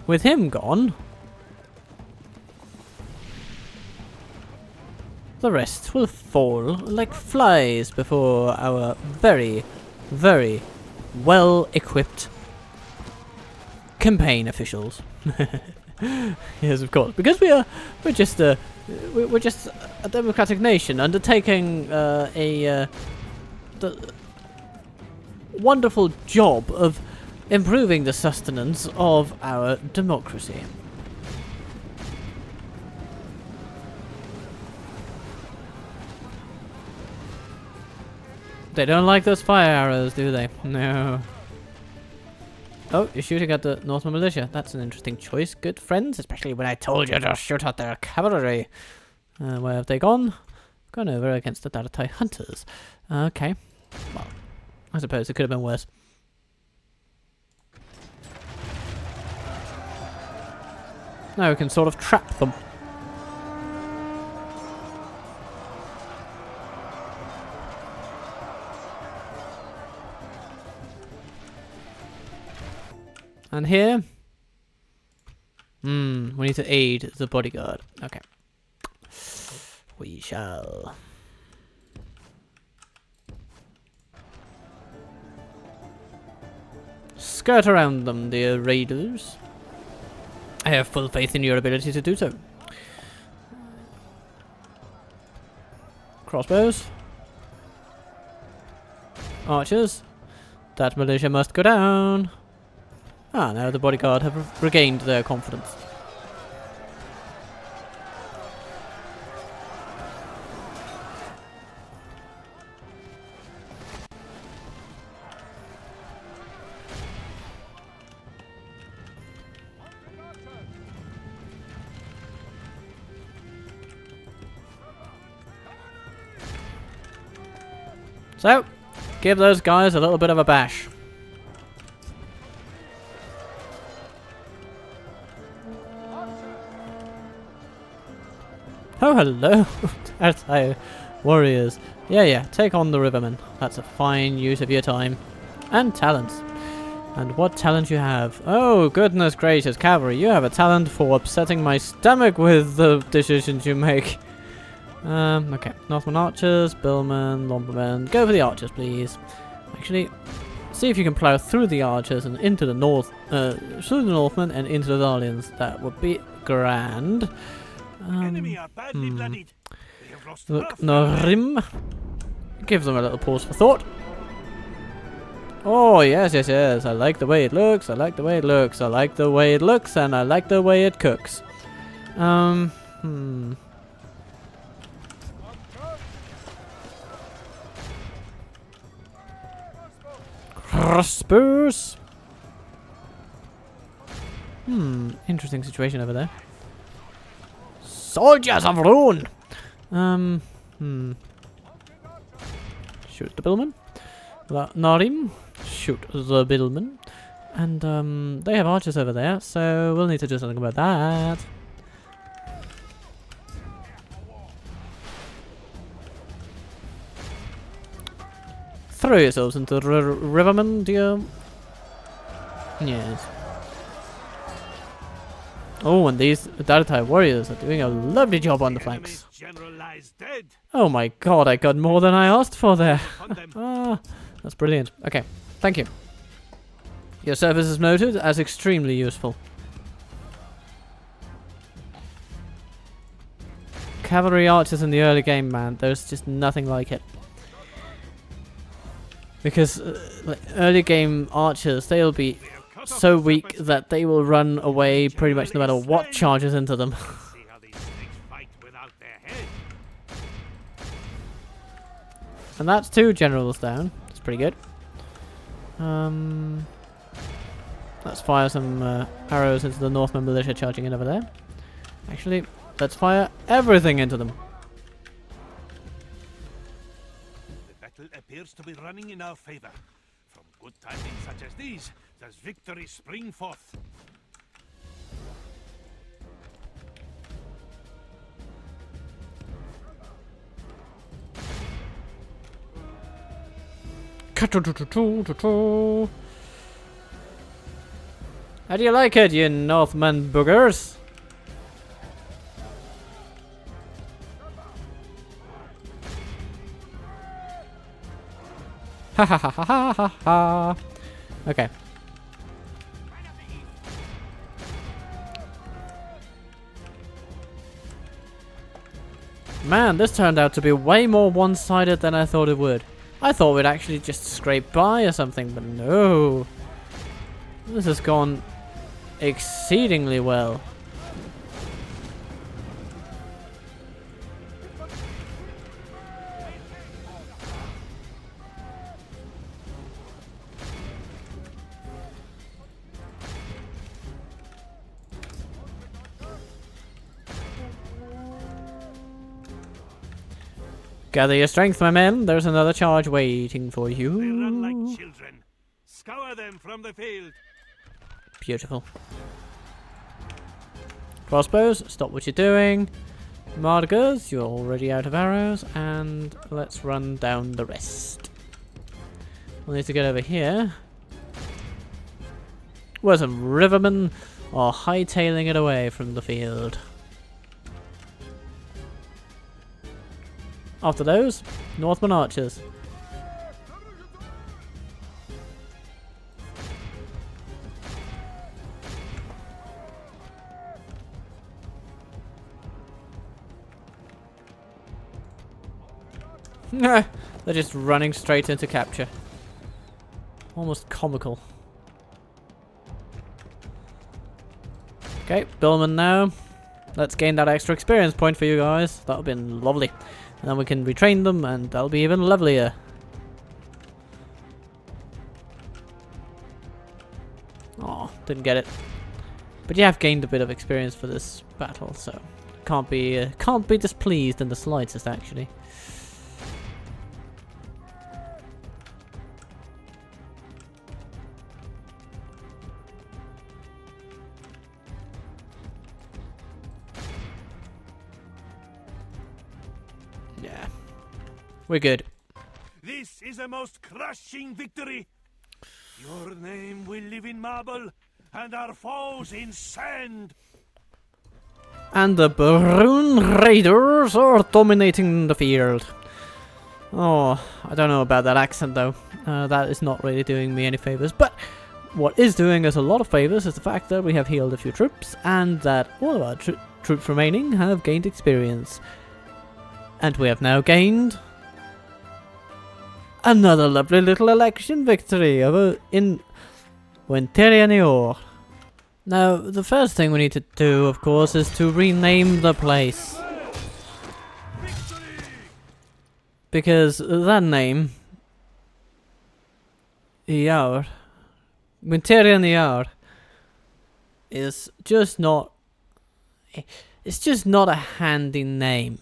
with him gone, the rest will fall like flies before our very, very well-equipped campaign officials. Yes, of course, because we're just a democratic nation undertaking the wonderful job of improving the sustenance of our democracy. They don't like those fire arrows, do they? No. Oh, you're shooting at the Northman militia. That's an interesting choice, good friends, especially when I told you to shoot at their cavalry. Where have they gone? Gone over against the Daratai hunters. Okay. Well, I suppose it could have been worse. Now we can sort of trap them. And here, we need to aid the bodyguard. Okay. We shall. Skirt around them, dear raiders. I have full faith in your ability to do so. Crossbows. Archers. That militia must go down. Ah, now the bodyguard have regained their confidence. So, give those guys a little bit of a bash. Oh, hello. That's how warriors. Yeah, take on the rivermen. That's a fine use of your time. And talents. And what talent you have. Oh, goodness gracious, cavalry. You have a talent for upsetting my stomach with the decisions you make. Okay. Northman archers, billmen, lumbermen. Go for the archers, please. Actually, see if you can plow through the archers and into the north, through the Northmen and into the Darlians. That would be grand. enemy are badly bloodied. They have lost Look, half Narim. Give them a little pause for thought. Oh, yes. I like the way it looks. I like the way it looks. I like the way it looks, and I like the way it cooks. Crossbows. Interesting situation over there. Soldiers of Rhûn! Shoot the billman. Narim. Shoot the billman. And they have archers over there, so we'll need to do something about that. Throw yourselves into the riverman, dear. Yes. Oh, and these Daratai warriors are doing a lovely job on the flanks. general lies dead. Oh my god, I got more than I asked for there. Ah, that's brilliant. Okay, thank you. Your service is noted as extremely useful. Cavalry archers in the early game, man, there's just nothing like it. Because like early game archers, they'll be so weak that they will run away pretty much no matter what charges into them. See how these snakes fight without their head. And that's 2 generals down. That's pretty good. Let's fire some arrows into the Northman militia charging in over there. Actually, let's fire everything into them. The battle appears to be running in our favor. From good tidings such as these, does victory spring forth. How do you like it, you Northman boogers? Ha ha ha ha ha ha ha. Okay. Man, this turned out to be way more one-sided than I thought it would. I thought we'd actually just scrape by or something, but no. This has gone exceedingly well. Gather your strength, my men. There's another charge waiting for They you. run like children. Scour them from the field. Beautiful. Crossbows, stop what you're doing. Mardigers, you're already out of arrows. And let's run down the rest. We'll need to get over here. Where some rivermen are hightailing it away from the field. After those, Northman archers. They're just running straight into capture. Almost comical. Okay, Billman now. Let's gain that extra experience point for you guys. That'll be lovely. And then we can retrain them and that'll be even lovelier. Oh, didn't get it. But you have gained a bit of experience for this battle, so can't be displeased in the slightest, actually. Yeah, we're good. This is a most crushing victory. Your name will live in marble, and our foes in sand. And the Rhûn Raiders are dominating the field. Oh, I don't know about that accent though. That is not really doing me any favors. But what is doing us a lot of favors is the fact that we have healed a few troops and that all of our troops remaining have gained experience. And we have now gained another lovely little election victory over in Winterianior. Now, the first thing we need to do, of course, is to rename the place. Because that name, Iar, Winterianior, is just not... It's just not a handy name.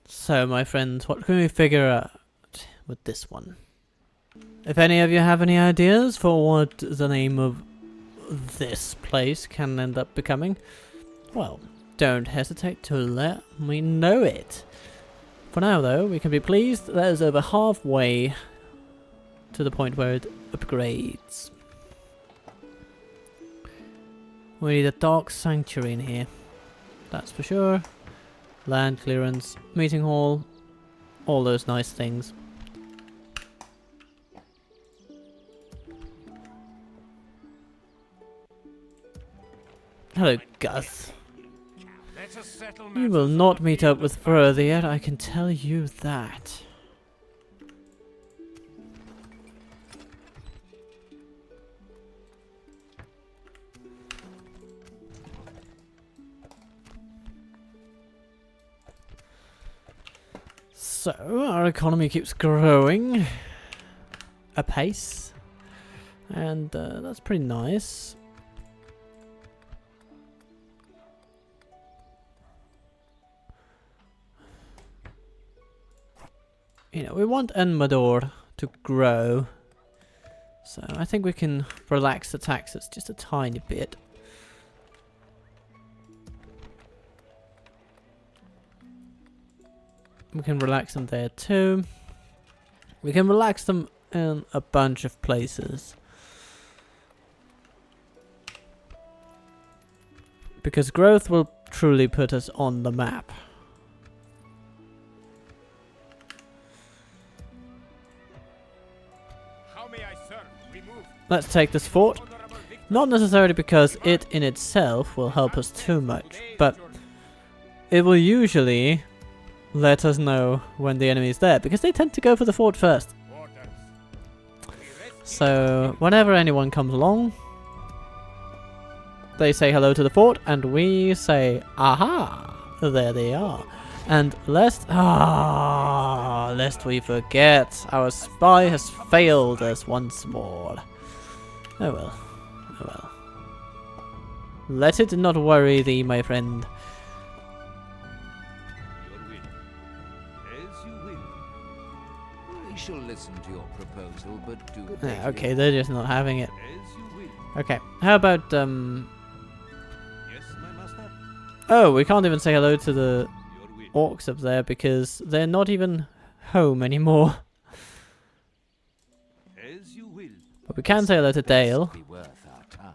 So, my friends, what can we figure out with this one? If any of you have any ideas for what the name of this place can end up becoming, well, don't hesitate to let me know it. For now, though, we can be pleased that is over halfway to the point where it upgrades. We need a dark sanctuary in here, that's for sure. Land clearance, meeting hall, all those nice things. Hello, Gus. Let us settle You matters will on not the meet field up with of further yet, I can tell you that. So, our economy keeps growing apace, and that's pretty nice. You know, we want Enmador to grow, so I think we can relax the taxes just a tiny bit. We can relax them there too. We can relax them in a bunch of places. Because growth will truly put us on the map. How may I serve? Remove. Let's take this fort. Not necessarily because it in itself will help us too much, but it will usually let us know when the enemy is there, because they tend to go for the fort first. So whenever anyone comes along, they say hello to the fort, and we say, aha, there they are. And lest we forget, our spy has failed us once more. Oh well, oh well. Let it not worry thee, my friend. I shall listen to your proposal, but do Yeah, okay, they're just not having it. Okay, how about Yes, my master. oh, we can't even say hello to the orcs up there because they're not even home anymore. As you will. But we can say hello to Dale. be worth our time.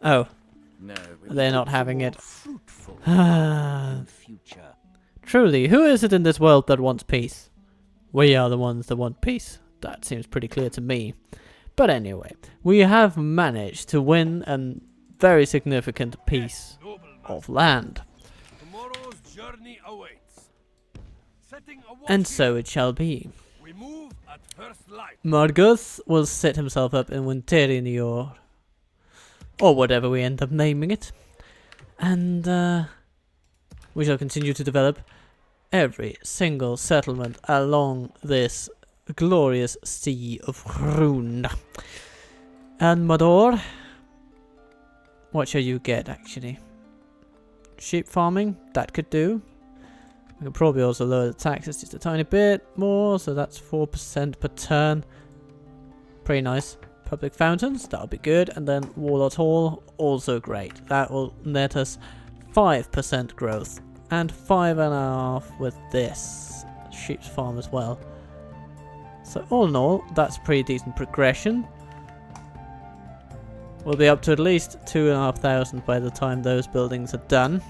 Oh, No, they're not having it. Fruitful Ah, in future. truly, who is it in this world that wants peace? We are the ones that want peace. That seems pretty clear to me. But anyway, we have managed to win a very significant piece of land. Tomorrow's journey awaits. Setting a watch And so it shall be. we move at first light. Marguth will set himself up in Winterinior, or whatever we end up naming it. And we shall continue to develop every single settlement along this glorious sea of Rhûn. And Mador, what shall you get actually? Sheep farming, that could do. We could probably also lower the taxes just a tiny bit more, so that's 4% per turn. Pretty nice. Public fountains, that'll be good. And then Warlord Hall, also great. That will net us 5% growth. And 5.5 with this sheep's farm as well. So all in all, that's pretty decent progression. We'll be up to at least 2,500 by the time those buildings are done.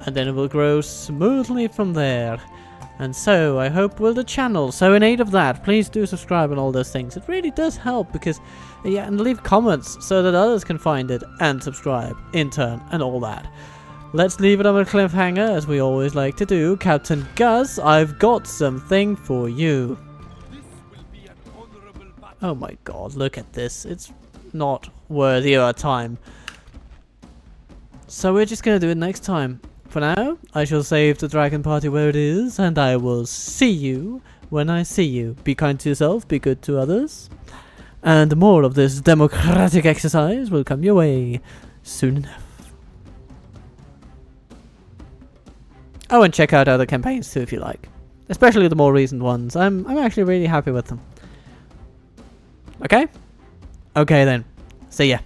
And then it will grow smoothly from there. And so, I hope will the channel. So in aid of that, please do subscribe and all those things. It really does help because, yeah, and leave comments so that others can find it and subscribe in turn and all that. Let's leave it on a cliffhanger, as we always like to do. Captain Gus, I've got something for you. This will be an honorable battle. Oh my god, look at this. It's not worthy of our time. So we're just going to do it next time. For now, I shall save the dragon party where it is, and I will see you when I see you. Be kind to yourself, be good to others. And more of this democratic exercise will come your way soon enough. Oh, and check out other campaigns too if you like. Especially the more recent ones. I'm actually really happy with them. Okay? Okay then. See ya.